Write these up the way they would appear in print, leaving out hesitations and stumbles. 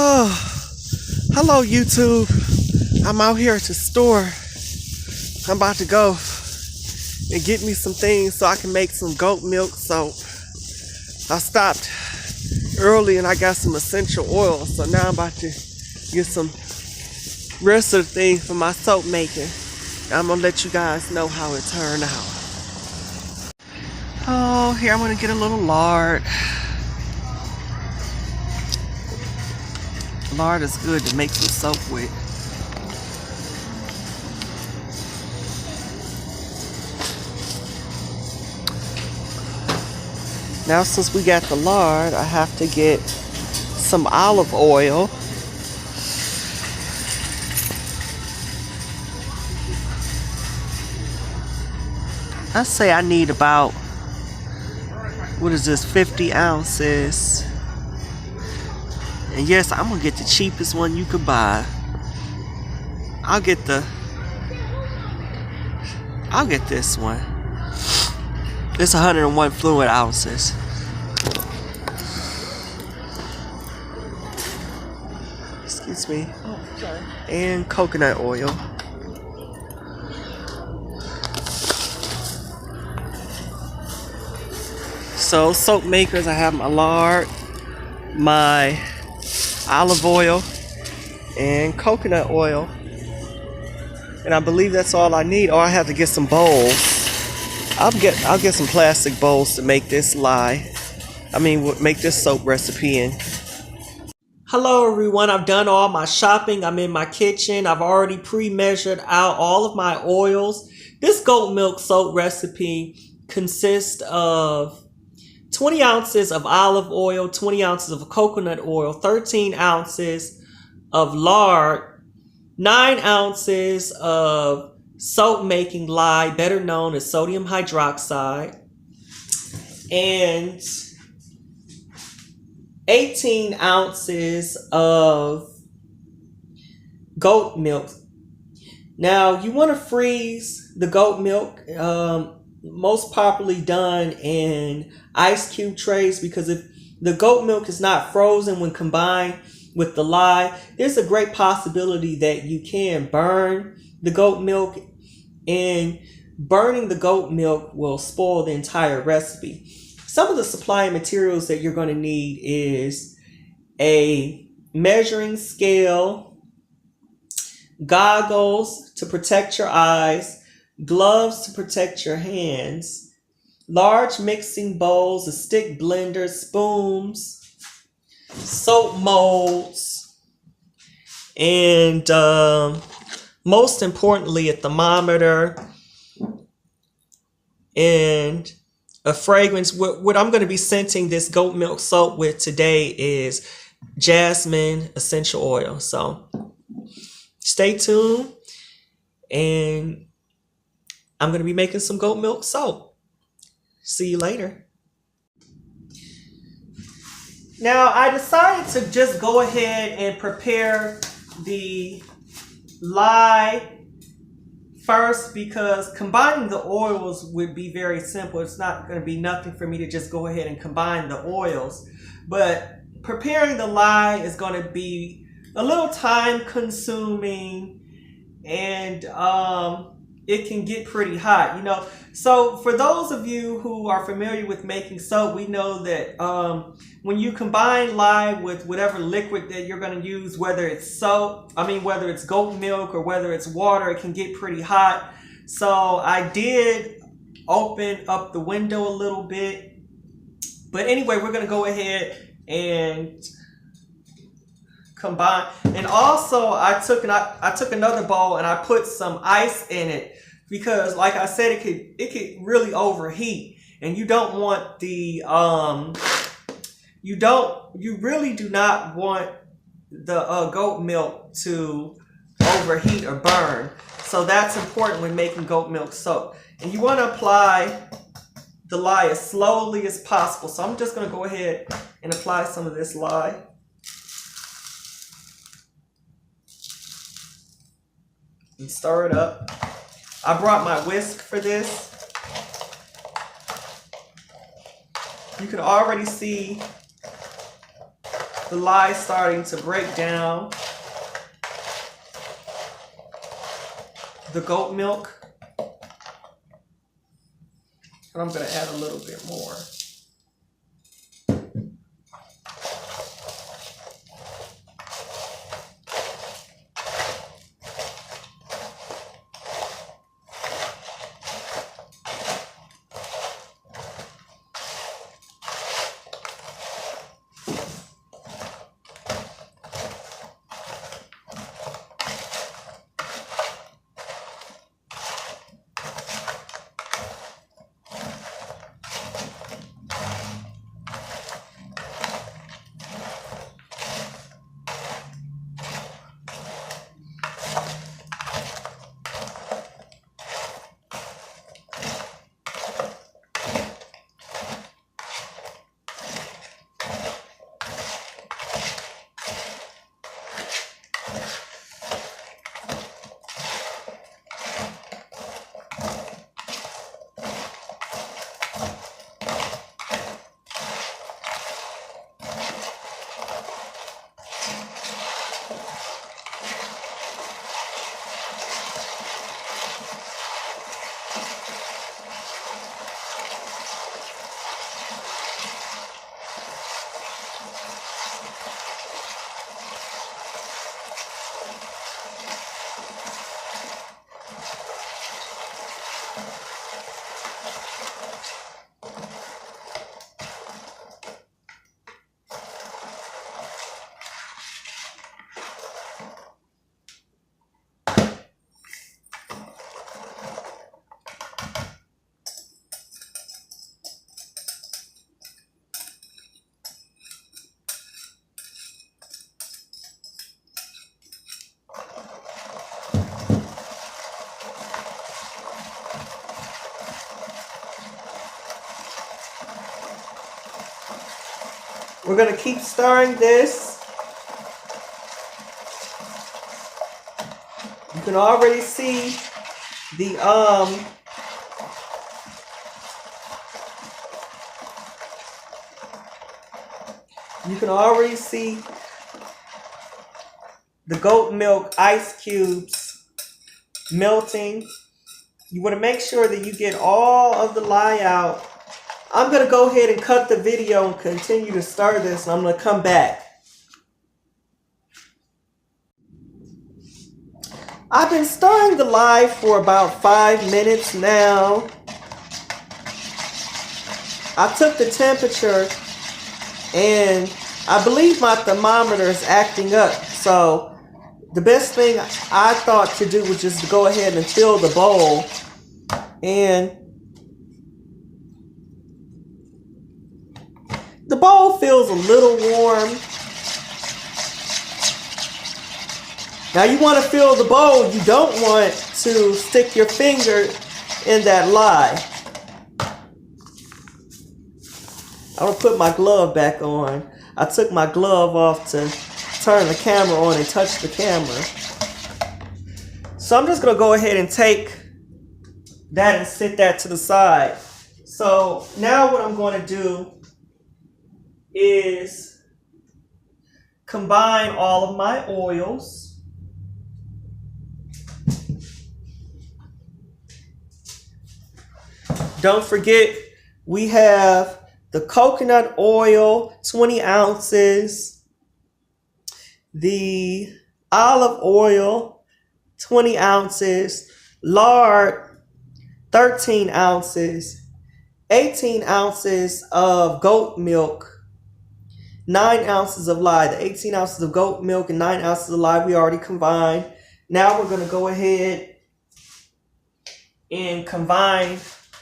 Oh, hello YouTube. I'm out here at the store. I'm about to go and get me some things so I can make some goat milk soap. I stopped early and I got some essential oil, so now I'm about to get some rest of the things for my soap making. I'm gonna let you guys know how it turned out. Oh, here I'm gonna get a little lard. Lard is good to make some soap with. Now since we got the lard, I have to get some olive oil. I say I need about, 50 ounces. And yes, I'm gonna get the cheapest one you could buy. I'll get this one. It's 101 fluid ounces. Excuse me. Oh, sorry. And coconut oil. So soap makers, I have my lard, my olive oil, and coconut oil. And I believe that's all I need. Or I have to get some bowls. I'll get some plastic bowls to make this make this soap recipe in. Hello everyone, I've done all my shopping. I'm in my kitchen. I've already pre-measured out all of my oils. This goat milk soap recipe consists of 20 ounces of olive oil, 20 ounces of coconut oil, 13 ounces of lard, 9 ounces of soap making lye, better known as sodium hydroxide, and 18 ounces of goat milk. Now you want to freeze the goat milk, most popularly done in ice cube trays, because if the goat milk is not frozen when combined with the lye, there's a great possibility that you can burn the goat milk, and burning the goat milk will spoil the entire recipe. Some of the supply materials that you're going to need is a measuring scale, goggles to protect your eyes, gloves to protect your hands, large mixing bowls, a stick blender, spoons, soap molds, and most importantly, a thermometer and a fragrance. What I'm going to be scenting this goat milk soap with today is jasmine essential oil. So stay tuned, and I'm going to be making some goat milk soap. See you later. Now I decided to just go ahead and prepare the lye first, because combining the oils would be very simple. It's not going to be nothing for me to just go ahead and combine the oils, but preparing the lye is going to be a little time consuming, and it can get pretty hot, you know. So for those of you who are familiar with making soap, we know that when you combine lye with whatever liquid that you're going to use, whether it's whether it's goat milk or whether it's water, it can get pretty hot. So I did open up the window a little bit. But anyway, we're going to go ahead and combine. And also I took another bowl and I put some ice in it, because like I said, it could really overheat, and you don't want the you really do not want the goat milk to overheat or burn. So that's important when making goat milk soap. And you want to apply the lye as slowly as possible. So I'm just going to go ahead and apply some of this lye. And stir it up. I brought my whisk for this. You can already see the lye starting to break down the goat milk. And I'm going to add a little bit more. We're going to keep stirring this. You can already see the goat milk ice cubes melting. You want to make sure that you get all of the lye out. I'm going to go ahead and cut the video and continue to stir this, and I'm going to come back. I've been stirring the lye for about 5 minutes now. I took the temperature, and I believe my thermometer is acting up. So the best thing I thought to do was just to go ahead and fill the bowl. And the bowl feels a little warm. Now you want to fill the bowl. You don't want to stick your finger in that lye. I'm going to put my glove back on. I took my glove off to turn the camera on and touch the camera. So I'm just going to go ahead and take that and set that to the side. So now what I'm going to do is combine all of my oils. Don't forget, we have the coconut oil, 20 ounces, the olive oil, 20 ounces, lard, 13 ounces, 18 ounces of goat milk, 9 ounces of lye. The 18 ounces of goat milk and 9 ounces of lye we already combined. Now we're going to go ahead and combine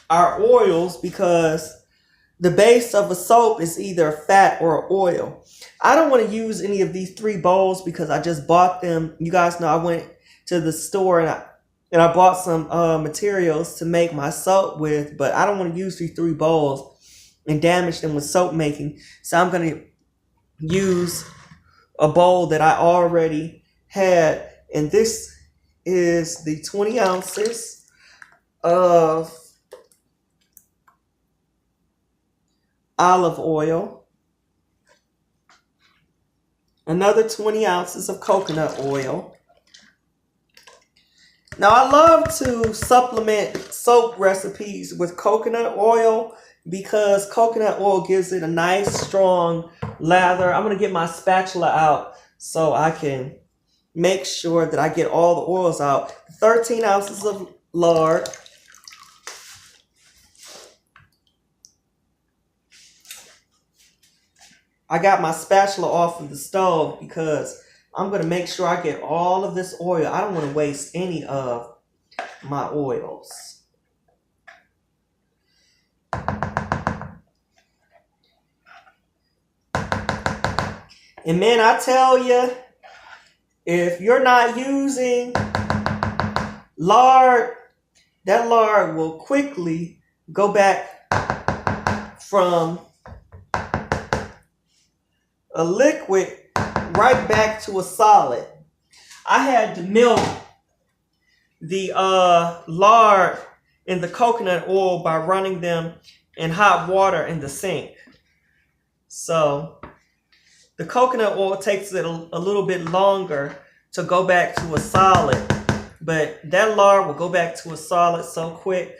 our oils, because the base of a soap is either fat or oil. I don't want to use any of these 3 bowls because I just bought them. You guys know I went to the store and I bought some materials to make my soap with, but I don't want to use these 3 bowls and damage them with soap making. So I'm going to use a bowl that I already had, and this is the 20 ounces of olive oil. Another 20 ounces of coconut oil. Now, I love to supplement soap recipes with coconut oil because coconut oil gives it a nice, strong lather. I'm going to get my spatula out so I can make sure that I get all the oils out. 13 ounces of lard. I got my spatula off of the stove because I'm going to make sure I get all of this oil. I don't want to waste any of my oils. And man, I tell you, if you're not using lard, that lard will quickly go back from a liquid right back to a solid. I had to melt the lard and the coconut oil by running them in hot water in the sink. So the coconut oil takes it a little bit longer to go back to a solid, but that lard will go back to a solid so quick.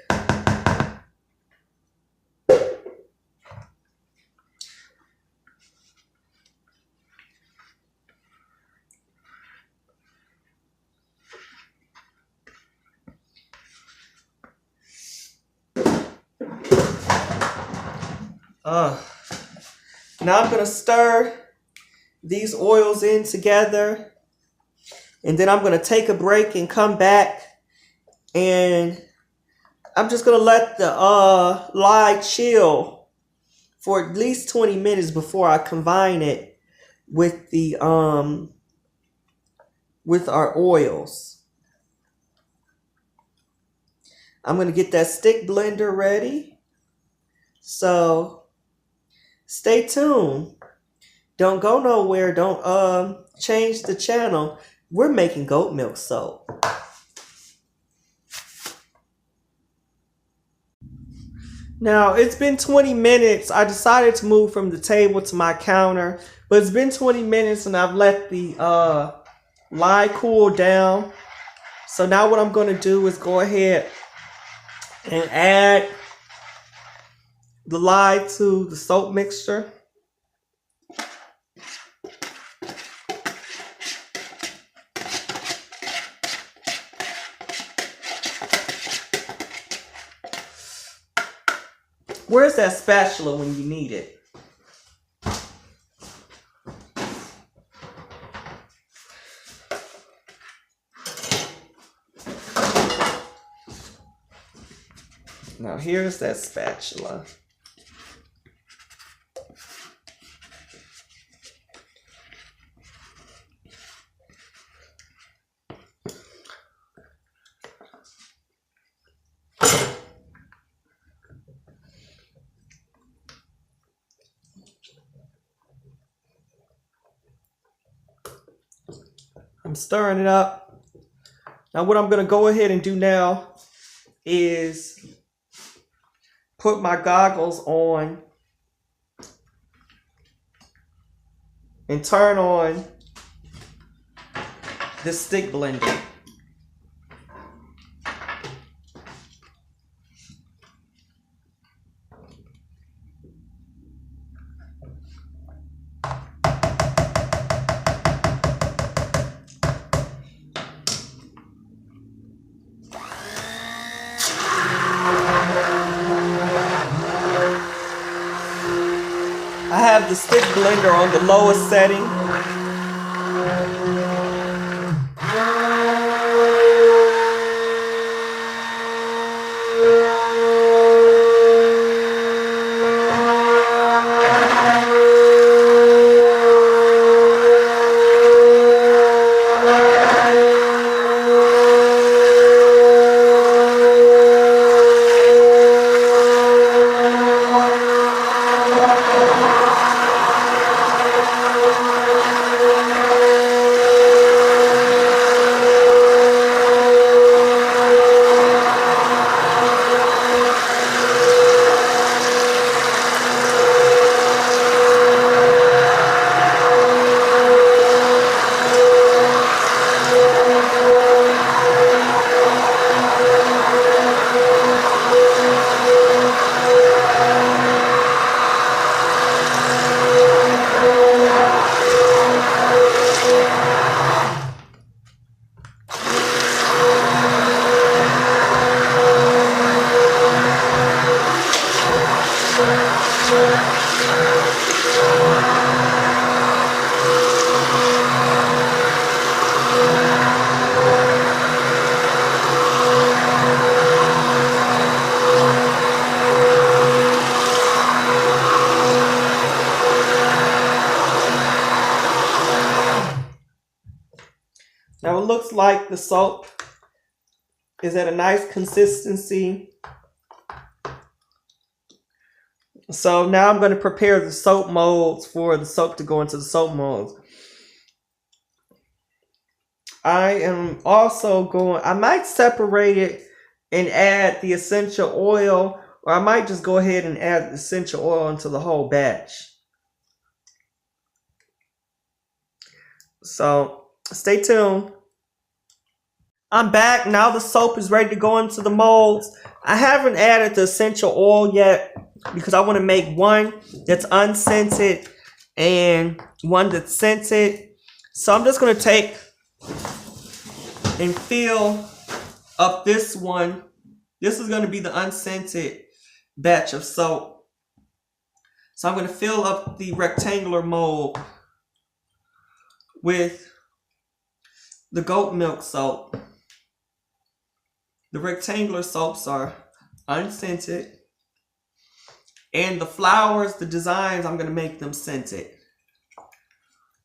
Now I'm going to stir these oils in together, and then I'm going to take a break and come back, and I'm just going to let the lye chill for at least 20 minutes before I combine it with the with our oils. I'm going to get that stick blender ready. So stay tuned. Don't go nowhere. Don't change the channel. We're making goat milk soap. Now, it's been 20 minutes. I decided to move from the table to my counter, but it's been 20 minutes and I've let the lye cool down. So now what I'm going to do is go ahead and add the lye to the soap mixture. Where's that spatula when you need it? Now here's that spatula. I'm stirring it up. Now what I'm going to go ahead and do now is put my goggles on and turn on the stick blender. I have the stick blender on the lowest setting. Now it looks like the soap is at a nice consistency. So now I'm going to prepare the soap molds for the soap to go into the soap molds. I am also I might separate it and add the essential oil, or I might just go ahead and add the essential oil into the whole batch. So stay tuned. I'm back. Now the soap is ready to go into the molds. I haven't added the essential oil yet because I want to make one that's unscented and one that's scented. So I'm just going to take and fill up this one. This is going to be the unscented batch of soap. So I'm going to fill up the rectangular mold with the goat milk soap. The rectangular soaps are unscented. And the flowers, the designs, I'm going to make them scented.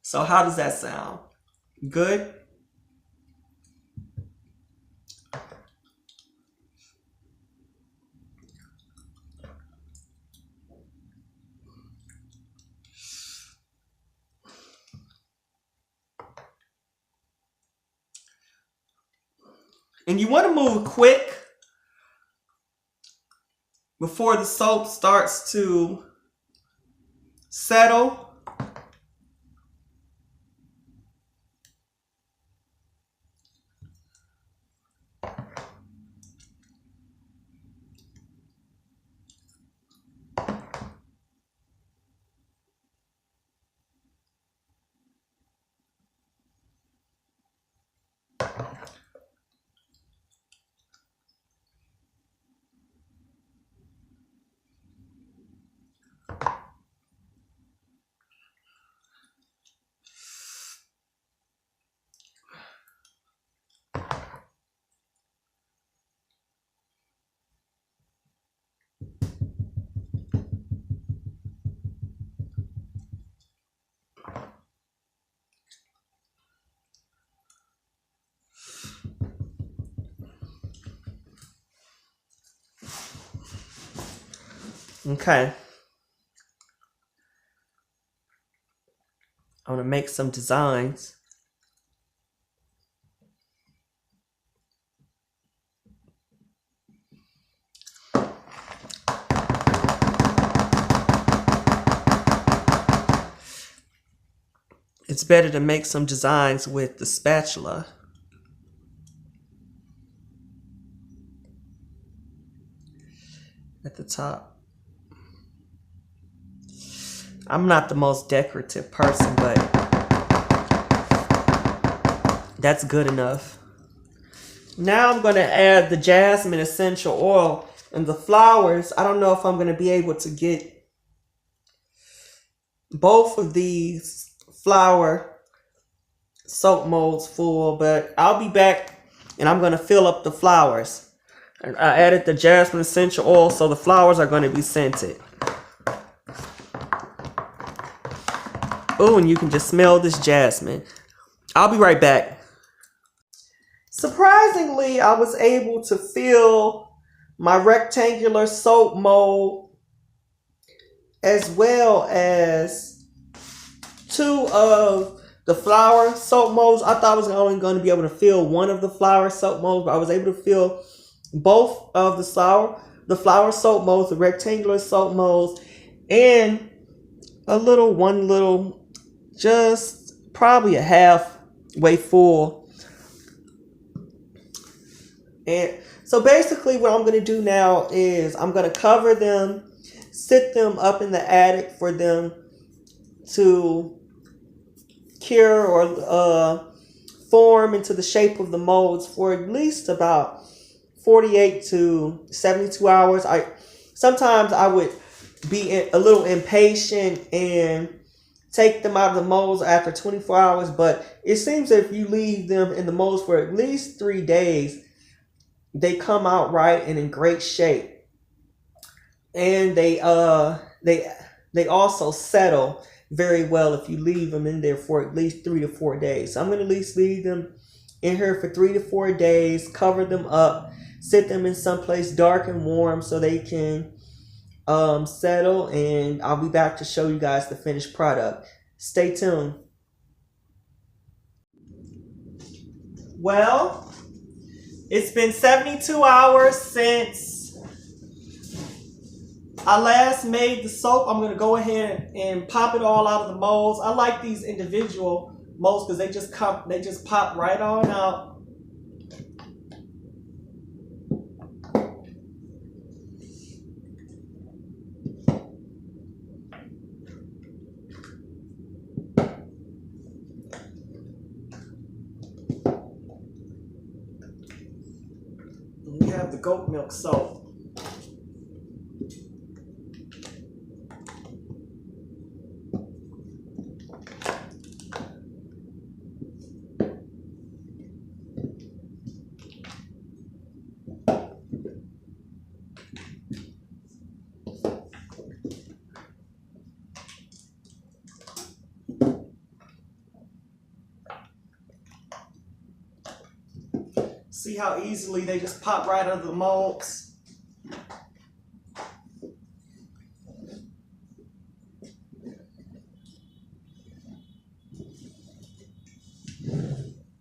So how does that sound? Good? And you want to move quick before the soap starts to settle. Okay. I want to make some designs. It's better to make some designs with the spatula. At the top. I'm not the most decorative person, but that's good enough. Now I'm going to add the jasmine essential oil and the flowers. I don't know if I'm going to be able to get both of these flower soap molds full, but I'll be back and I'm going to fill up the flowers. I added the jasmine essential oil, so the flowers are going to be scented. Oh, and you can just smell this jasmine. I'll be right back. Surprisingly, I was able to fill my rectangular soap mold as well as 2 of the flower soap molds. I thought I was only going to be able to fill 1 of the flower soap molds, but I was able to fill both of the flower soap molds, the rectangular soap molds, and one little, just probably a halfway full. And so basically what I'm going to do now is I'm going to cover them, sit them up in the attic for them to cure or form into the shape of the molds for at least about 48 to 72 hours. Sometimes I would be a little impatient and take them out of the molds after 24 hours, but it seems that if you leave them in the molds for at least 3 days, they come out right and in great shape. And they also settle very well if you leave them in there for at least 3 to 4 days. So I'm going to at least leave them in here for 3 to 4 days, cover them up, sit them in someplace dark and warm so they can settle, and I'll be back to show you guys the finished product. Stay tuned. Well, it's been 72 hours since I last made the soap. I'm going to go ahead and pop it all out of the molds. I like these individual molds because they just pop right on out. We have the goat milk soap. See how easily they just pop right out of the molds?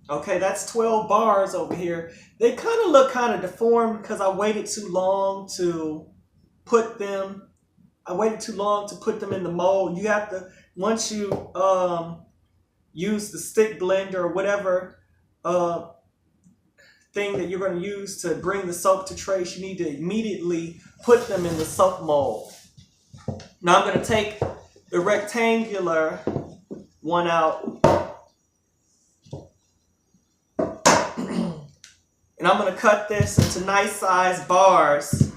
Okay, that's 12 bars over here. They kind of look kind of deformed because I waited too long to put them. I waited too long to put them in the mold. You have to, once you use the stick blender or whatever thing that you're going to use to bring the soap to trace, you need to immediately put them in the soap mold. Now I'm going to take the rectangular one out, and I'm going to cut this into nice size bars.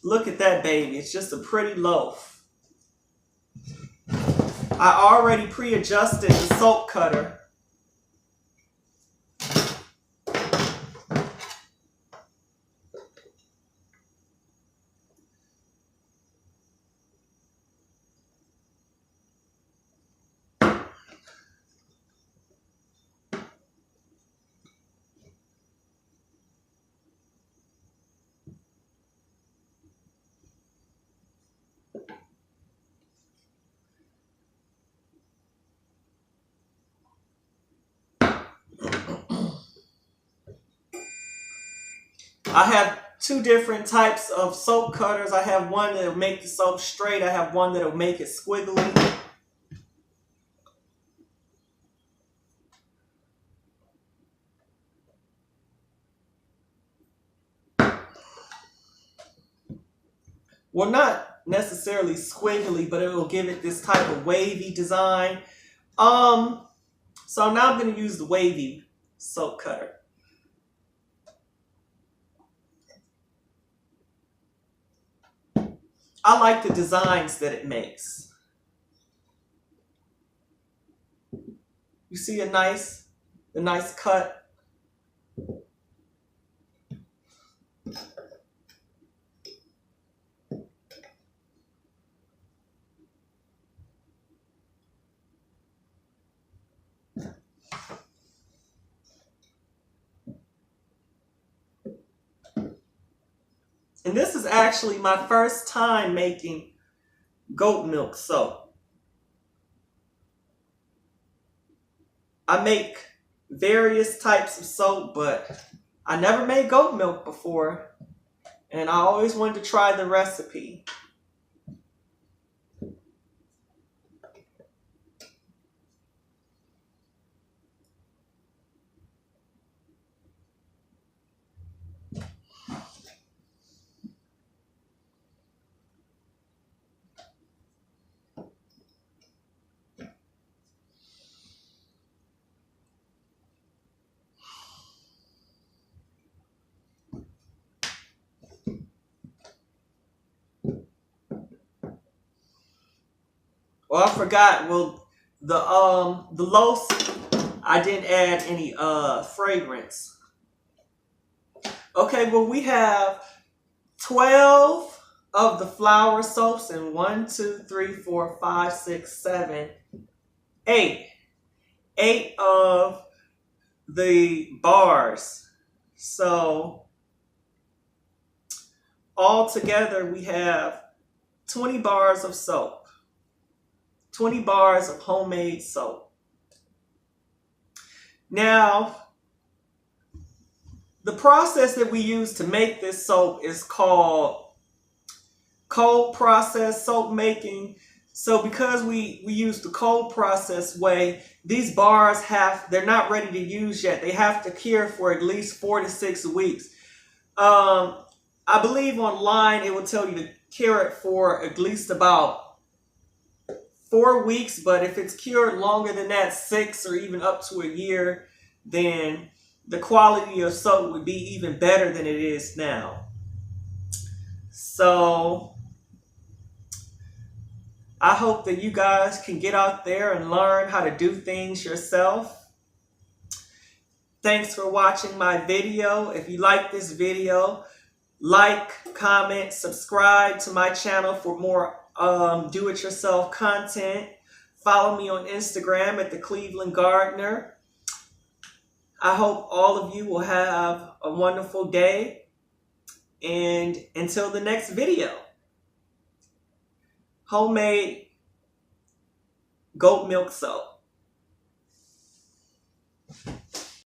Look at that, baby. It's just a pretty loaf. I already pre-adjusted the soap cutter. I have two different types of soap cutters. I have one that will make the soap straight. I have one that will make it squiggly. Well, not necessarily squiggly, but it will give it this type of wavy design. So now I'm going to use the wavy soap cutter. I like the designs that it makes. You see a nice cut. And this is actually my first time making goat milk soap. I make various types of soap, but I never made goat milk before. And I always wanted to try the recipe. Well, I forgot. Well, the loaf, I didn't add any fragrance. Okay, well we have 12 of the flour soaps and 1, 2, 3, 4, 5, 6, 7, 8. 8 of the bars. So all together we have 20 bars of soap. 20 bars of homemade soap. Now, the process that we use to make this soap is called cold process soap making. So because we use the cold process way, these bars they're not ready to use yet. They have to cure for at least 4 to 6 weeks. I believe online it will tell you to cure it for at least about 4 weeks, but if it's cured longer than that, 6 or even up to a year, then the quality of soap would be even better than it is now. So I hope that you guys can get out there and learn how to do things yourself. Thanks for watching my video. If you like this video, like, comment, subscribe to my channel for more do-it-yourself content. Follow me on Instagram at The Cleveland Gardener. I hope all of you will have a wonderful day. And until the next video, homemade goat milk soap.